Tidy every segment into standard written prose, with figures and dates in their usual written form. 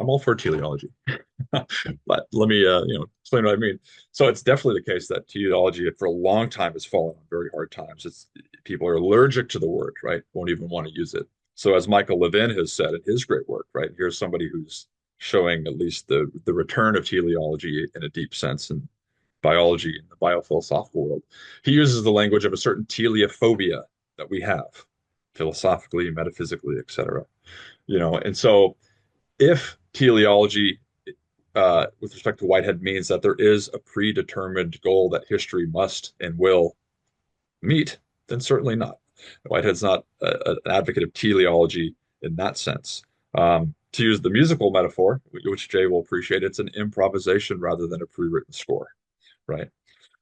I'm all for teleology. But let me explain what I mean. So it's definitely the case that teleology for a long time has fallen on very hard times. It's people are allergic to the word, right? Won't even want to use it. So as Micheal Levin has said in his great work, right? Here's somebody who's showing at least the return of teleology in a deep sense in biology in the biophilosophical world. He uses the language of a certain teleophobia that we have philosophically, metaphysically, etc. And so if teleology with respect to Whitehead means that there is a predetermined goal that history must and will meet, then certainly not. Whitehead's not an advocate of teleology in that sense. To use the musical metaphor, which Jay will appreciate, it's an improvisation rather than a pre-written score, right?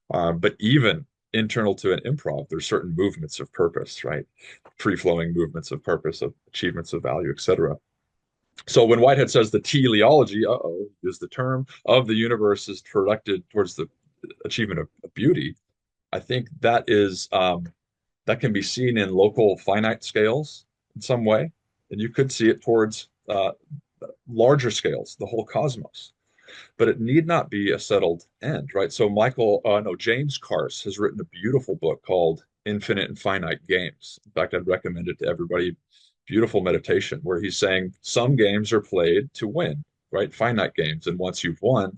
But even internal to an improv, there's certain movements of purpose, right? Free-flowing movements of purpose, of achievements of value, etc. So when Whitehead says the teleology, is the term of the universe is directed towards the achievement of beauty, I think that can be seen in local finite scales in some way, and you could see it towards larger scales, the whole cosmos. But it need not be a settled end, right? So James Carse has written a beautiful book called Infinite and Finite Games. In fact, I'd recommend it to everybody. Beautiful meditation where he's saying some games are played to win, right? Finite games. And once you've won,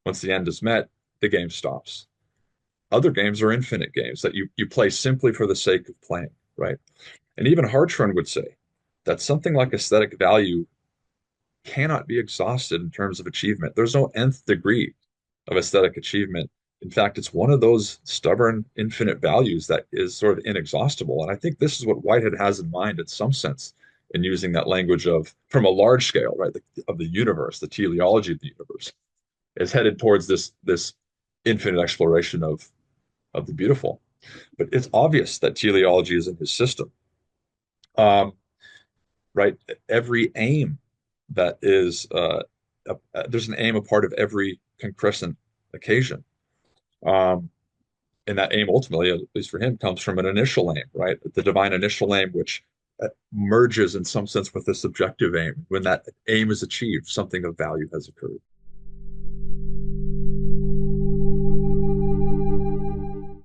once the end is met, the game stops. Other games are infinite games that you play simply for the sake of playing, right? And even Hartshorne would say that something like aesthetic value cannot be exhausted in terms of achievement. There's no nth degree of aesthetic achievement. In fact, it's one of those stubborn, infinite values that is sort of inexhaustible. And I think this is what Whitehead has in mind in some sense in using that language of from a large scale, right, of the universe, the teleology of the universe is headed towards this infinite exploration of the beautiful. But it's obvious that teleology is in his system. Um, right? Every aim that is there's an aim a part of every concrescent occasion. Um, and that aim ultimately, at least for him, comes from an initial aim, right? The divine initial aim, which merges in some sense with the subjective aim. When that aim is achieved, something of value has occurred.